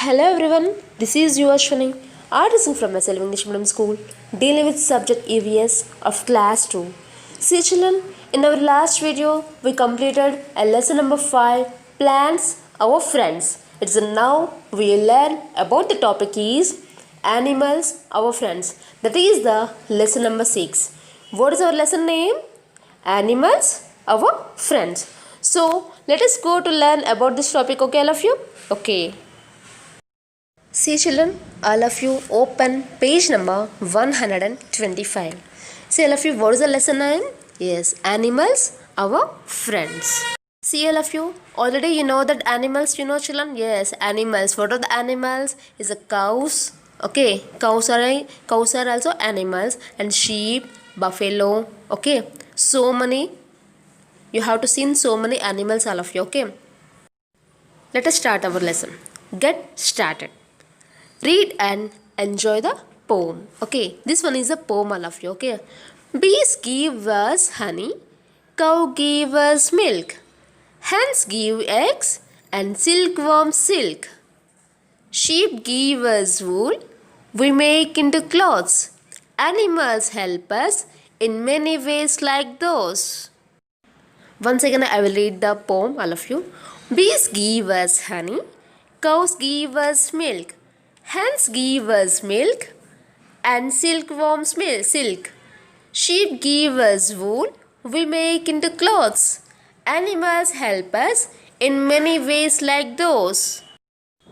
Hello everyone, this is Yuvashwani, artisan from SL English Medium School, dealing with subject EVS of class 2. See children, in our last video, we completed a lesson number 5, plants, our friends. It's now we learn about the topic is animals, our friends. That is the lesson number 6. What is our lesson name? Animals, our friends. So, let us go to learn about this topic, okay all of you? Okay. See children, all of you open page number 125. See all of you, what is the lesson name? Yes, animals, our friends. See all of you, already you know that animals, you know children? Yes, animals. What are the animals? Is a cows. Okay, cows are also animals, and sheep, buffalo. Okay, so many. You have to see so many animals, all of you. Okay, let us start our lesson. Get started. Read and enjoy the poem. Okay, this one is a poem, all of you. Okay, bees give us honey, cow give us milk, hens give eggs, and silkworm silk. Sheep give us wool, we make into clothes. Animals help us in many ways like those. Once again, I will read the poem, all of you. Bees give us honey, cows give us milk, hens give us milk, and silkworms silk. Sheep give us wool, we make into clothes. Animals help us in many ways like those.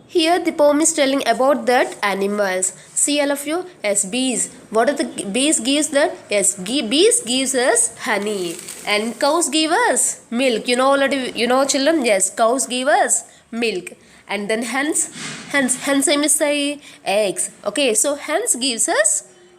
Here the poem is telling about that animals. See all of you, yes, bees. What are the bees gives that? Yes, bees gives us honey, and cows give us milk. You know already, you know children. Yes, cows give us milk, and then hens I miss say eggs. Okay, so hens gives us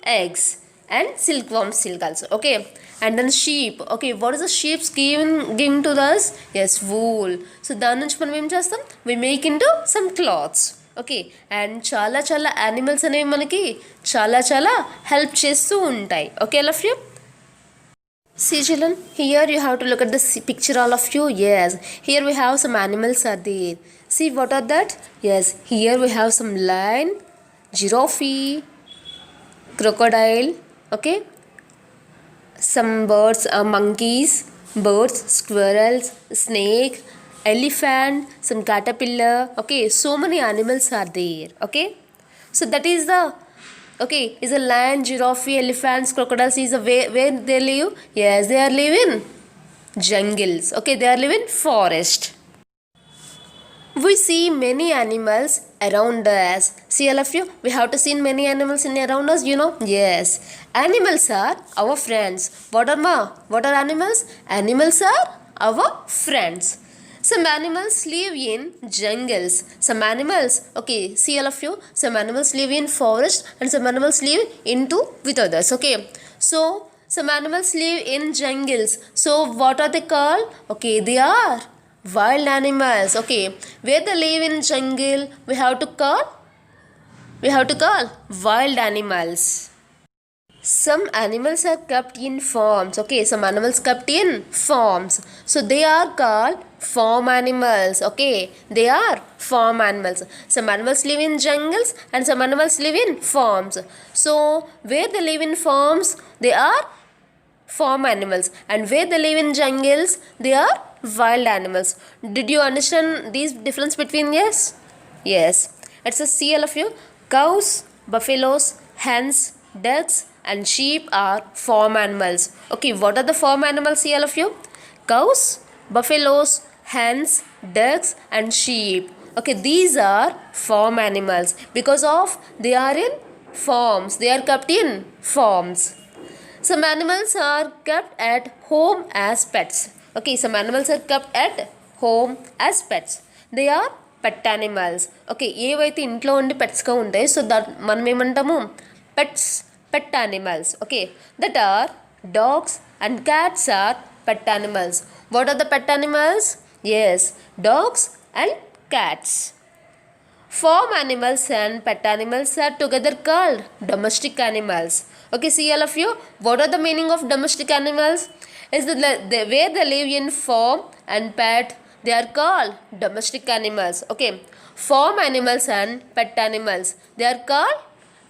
eggs, and silkworm silk also. Okay, and then sheep. Okay, what is the sheep's giving to us? Yes, wool. So దాని నుంచి మనం ఏం చేస్తాం? We make into some cloths. Okay, and చాలా చాలా animals అనేవి మనకి చాలా చాలా హెల్ప్ చేస్తూ ఉంటాయి. Okay all of you? See children, here you have to look at the picture all of you. Yes, here we have some animals are there. See what are that? Yes, here we have some lion, giraffe, crocodile. Okay, some birds, monkeys, birds, squirrels, snake, elephant, some caterpillar. Okay, so many animals are there. Okay, so that is the is a lion, giraffe, elephants, crocodiles is a where they live. Yes, they are living jungles. Okay, they are living forest. We see many animals around us. See all of you, we have to see many animals in around us, you know. Yes, animals are our friends. What are animals? Animals are our friends. Some animals live in jungles. Some animals, okay, see all of you, some animals live in forest and some animals live into with others. Okay, so some animals live in jungles. So what are they called? Okay, they are wild animals. Okay, where they live in jungle, we have to call wild animals. Some animals are kept in farms. Okay, some animals kept in farms, so they are called farm animals. Okay, they are farm animals. Some animals live in jungles and some animals live in farms. So where they live in farms, they are farm animals, and where they live in jungles, they are wild animals. Did you understand these difference between? Yes, it's a see all of you. Cows, buffaloes, hens, ducks, and sheep are farm animals. Okay, what are the farm animals? See all of you, cows, buffaloes, hens, ducks, and sheep. Okay, these are farm animals because of they are in farms, they are kept in farms. Some animals are kept at home as pets. Okay, some animals are kept at home as pets. They are pet animals. Okay, ఏవైతే ఇంట్లో ఉండి పెట్స్గా ఉంటాయి, so that మనం ఏమంటాము? Pets, pet animals. Okay, that are dogs and cats are pet animals. What are the pet animals? Yes, dogs and cats. Farm animals and pet animals are together called domestic animals. Okay, see all of you, what are the meaning of domestic animals? Is where they live in farm and pet, they are called domestic animals. Okay, farm animals and pet animals. They are called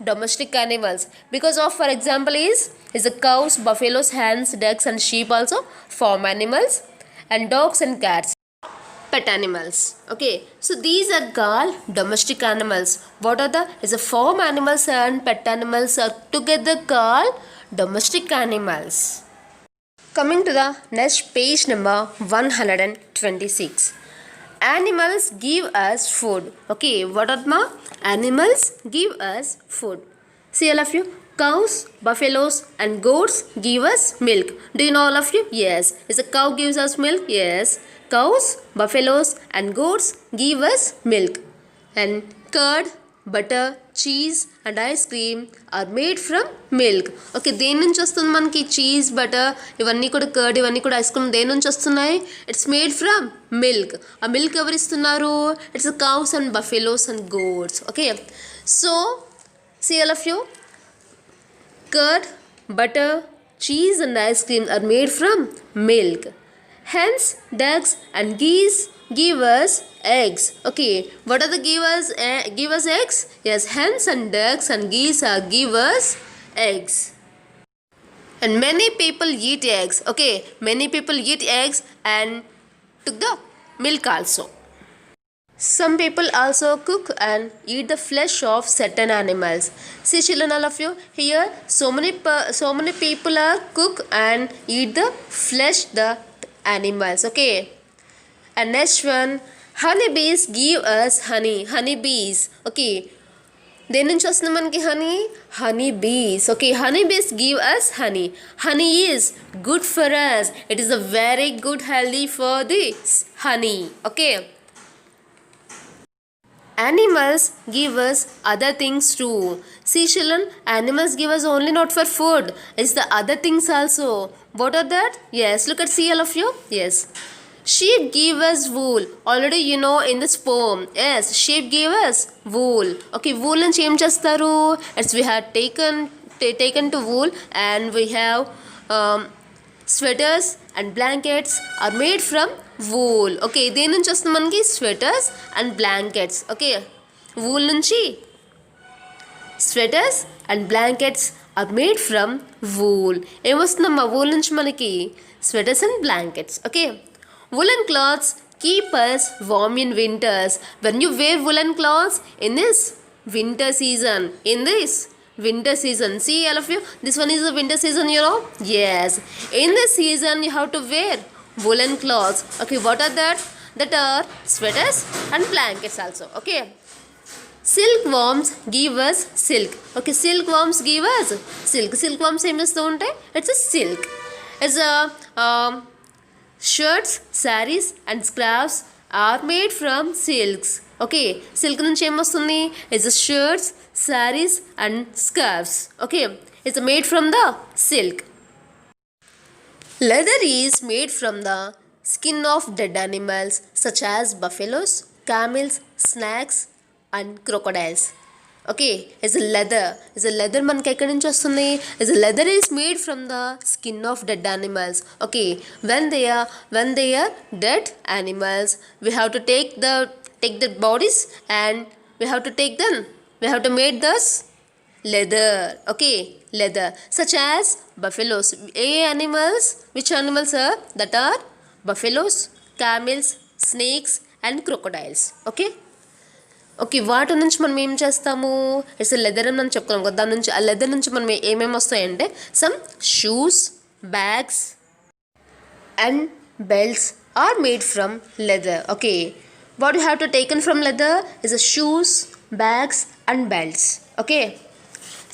domestic animals because of, for example, is the cows, buffaloes, hens, ducks and sheep also farm animals, and dogs and cats pet animals. Okay, so these are called domestic animals. What are the is the farm animals and pet animals are together called domestic animals. Coming to the next page number 126. Animals give us food. Okay, what are the animals give us food? See all of you, cows, buffaloes and goats give us milk. Do you know all of you? Yes. Is a cow gives us milk? Yes. Cows, buffaloes and goats give us milk. And curd, butter, cheese and ice cream are made from milk. Okay, దేని నుంచి వస్తుంది మనకి cheese butter ఇవన్నీ కూడా curd ఇవన్నీ కూడా ice cream దేని నుంచి వస్తున్నాయి? It's made from milk. ఆ మిల్క్ ఎవరు ఇస్తున్నారు? It's cows and buffaloes and goats. Okay, so see all of you, curd, butter, cheese and ice cream are made from milk. Hens, ducks and geese give us eggs. Okay, what are the give us eggs? Yes, hens and ducks and geese are give us eggs. And many people eat eggs. Okay, many people eat eggs and took the milk also. Some people also cook and eat the flesh of certain animals. See children, all of you, here so many people are cook and eat the flesh the animals. Okay, and next one, honeybees give us honey. Honeybees. Okay, దేని నుంచి వస్తుంది మనకి honey? Honey bees. Okay, honey bees give us honey. Honey is good for us. It is a very good healthy for this honey. Okay, animals give us other things too. See children, animals give us only not for food, it's the other things also. What are that? Yes, look at, see all of you. Yes, sheep give us wool. Already you know in this poem. Yes, sheep give us wool. Okay, wool నుంచి ఏం చేస్తారు? It's we have taken to wool and we have sweaters and blankets are made from wool. Okay, దేని నుంచి వస్తుంది మనకి? Sweaters and blankets. Okay, wool నుంచి sweaters and blankets are made from wool. ఏమొస్తుందమ్మా wool నుంచి మనకి? Sweaters and blankets. Okay, woolen cloths keep us warm in winters. When you wear woolen cloths in this winter season, see all of you, this one is the winter season, you know. Yes, in this season you have to wear woolen cloths. Okay, what are that are sweaters and blankets also. Okay, silkworms give us silk. Okay, silkworms give us silk. Silkworms ఏం చేస్తూ ఉంటాయి? It's a silk. It's a shirts, sarees and scarves are made from silks. Okay, silk నుంచి ఏమొస్తుంది? It's a shirts, sarees and scarves. Okay, it's made from the silk. Leather is made from the skin of dead animals such as buffaloes, camels, snakes and crocodiles. Okay, is a leather మనకి ఎక్కడి నుంచి వస్తుంది? is a leather is made from the skin of dead animals. Okay, when they are dead animals, we have to take the bodies and we have to make this leather. Okay, leather such as buffaloes. Which animals are that are buffaloes, camels, snakes and crocodiles. Okay, okay, వాటి నుంచి మనం ఏం చేస్తాము? It's leather అని చెప్పుకున్నాం కదా, దాని నుంచి ఆ లెదర్ నుంచి మనం ఏమేమి వస్తాయంటే some shoes, bags and belts are made from leather. Okay, what you have to taken from leather is a shoes, bags and belts. Okay,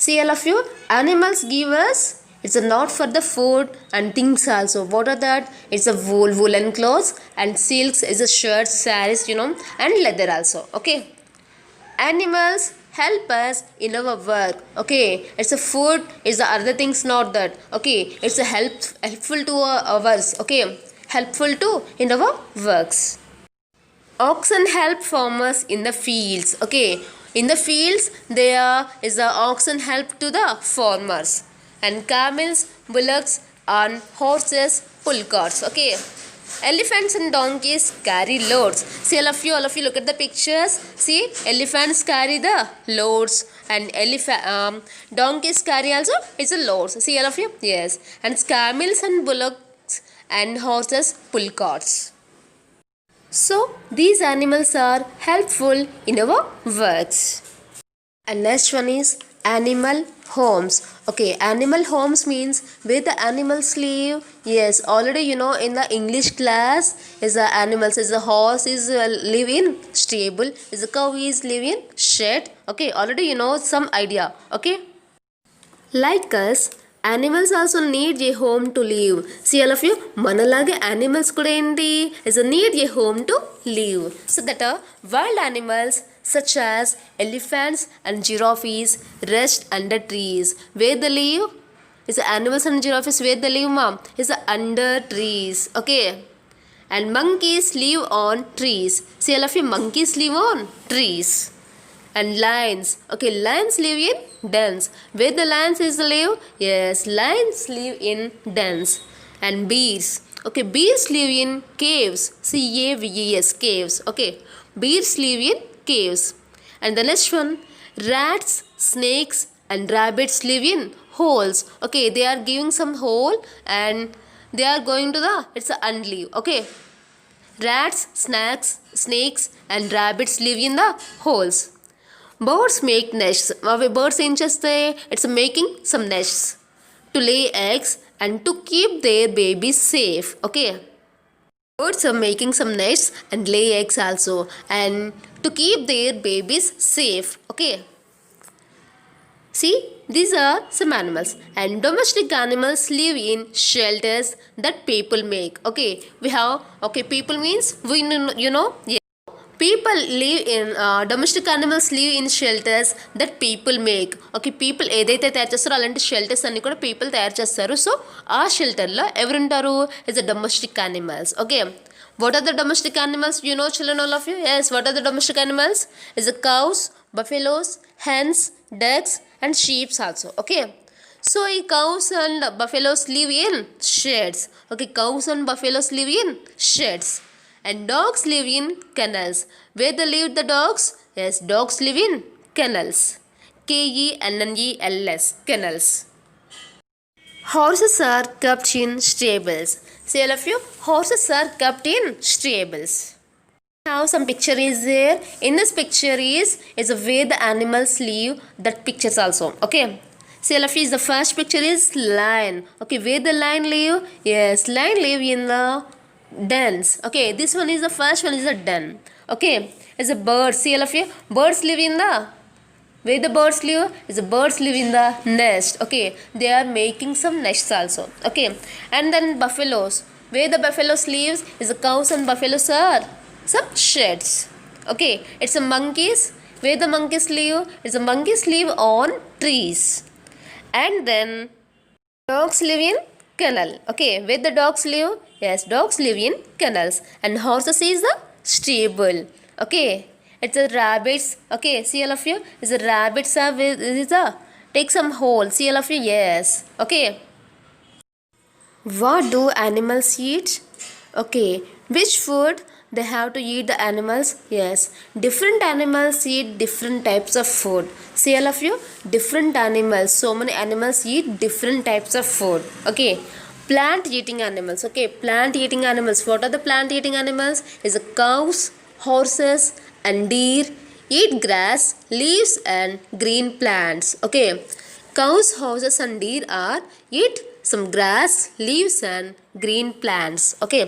see all of you, animals give us, it's a not for the food and things also. What are that? It's a woolen clothes and silks is a shirts, sarees, you know, and leather also. Okay, animals help us in our work. Okay, it's a food, it's the other things not that. Okay, it's a helpful to ours. Okay, helpful to in our works. Oxen help farmers in the fields. Okay, in the fields there is the oxen help to the farmers, and camels, bullocks and horses pull carts. Okay, Elephants and donkeys carry loads. See, all of you look at the pictures. See, elephants carry the loads and donkeys carry also it's a loads. See, all of you, yes. And camels and bullocks and horses pull carts. So these animals are helpful in our works. And next one is animal homes. Okay, animal homes means where the animals live. Yes, already you know in the English class is the animals, is the horse is live in stable, is the cow is live in shed. Okay, already you know some idea. Okay, like us, animals also need a home to live. See, all of you, manalage animals kuda enti is a need a home to live. So that wild animals such as elephants and giraffes rest under trees. Where they live? Is the animals and giraffes where they live, mom? Is under trees. Okay. And monkeys live on trees. See, all of you, monkeys live on trees. And lions. Okay, lions live in dens. Where the lions is live? Yes, lions live in dens. And bears. Okay, bears live in caves. C-A-V-E-S, caves. Okay, bears live in caves. And the next one, rats, snakes and rabbits live in holes. Okay, they are giving some hole and they are going to the, it's a unleave. Okay, rats, snakes and rabbits live in the holes. Birds make nests. Birds ఏం చేస్తాయి? It's making some nests to lay eggs and to keep their babies safe. Okay. Birds are making some nests and lay eggs also and to keep their babies safe. Okay. See, these are some animals. And domestic animals live in shelters that people make. Okay. We have, okay, people means, we you know, yeah. People live in domestic animals live in shelters that people make. Okay, people ఏదైతే తయారు చేస్తారో అలాంటి shelters అన్ని కూడా people తయారు చేస్తారు. So ఆ షెల్టర్లో ఎవరుంటారు? Is the domestic animals. Okay, what are the domestic animals? You know children, all of you? Yes, what are the domestic animals? Is the cows, buffaloes, hens, ducks and sheeps also. Okay, so ఈ cows and buffaloes live in sheds. Okay, cows and buffaloes live in sheds. And dogs live in kennels. Where they live the dogs? Yes, dogs live in kennels. K-E-N-N-E-L-S, kennels. Horses are kept in stables. See, all of you, horses are kept in stables. Now some picture is there. In this picture is where the animals live. That pictures also. Okay. See, all of you, the first picture is lion. Okay, where the lion live? Yes, lion live in the dens. Okay, this one is the first one is a den. Okay, it's a bird. See, all of you, birds live in the, where the birds live is the birds live in the nest. Okay, they are making some nests also. Okay, and then buffaloes, where the buffaloes lives is the cows and buffaloes are some sheds. Okay, it's a monkeys, where the monkeys live is the monkeys live on trees. And then dogs live in kennel. Okay, where the dogs live? Yes, dogs live in kennels. And horses is the stable. Okay, it's a rabbits. Okay, see, all of you, is a rabbits are is a take some hole. See, all of you, yes. Okay, what do animals eat? Okay, which food they have to eat the animals? Yes, different animals eat different types of food. See, all of you, different animals, so many animals eat different types of food. Okay, plant eating animals. Okay, plant eating animals. What are the plant eating animals? Is a cows, horses and deer eat grass, leaves and green plants. Okay, cows, horses and deer are eat some grass, leaves and green plants. Okay,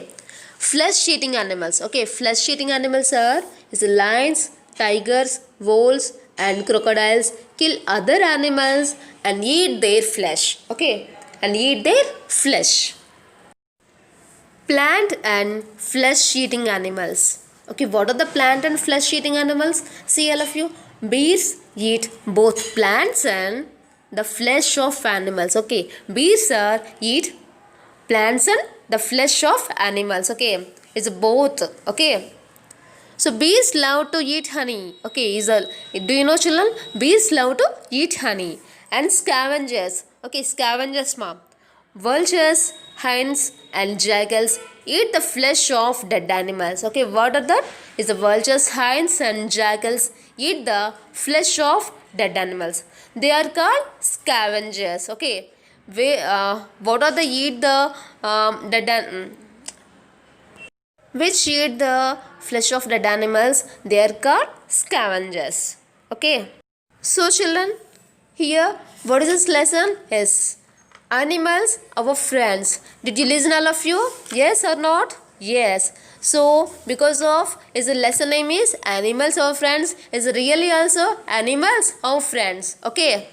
flesh eating animals. Okay, flesh eating animals are is lions, tigers, wolves and crocodiles kill other animals and eat their flesh. Okay, and eat their flesh. Plant and flesh eating animals. Okay, what are the plant and flesh eating animals? See, all of you, bears eat both plants and the flesh of animals. Okay, bears are eat plants and the flesh of animals. Okay, it's both. Okay, so bees love to eat honey. Okay, do you know, children? Bees love to eat honey. And scavengers. Okay, scavengers, mom. Vultures, hens and jackals eat the flesh of dead animals. Okay, what are that? Is the vultures, hinds, and jackals eat the flesh of dead animals. They are called scavengers. Okay, what are they eat the which eat the flesh of dead animals? They are called scavengers. Okay. So children, here what is this lesson? Is animals our friends. Did you listen all of you? Yes or not? Yes. So because of is the lesson name is animals our friends, is really also animals our friends. Okay.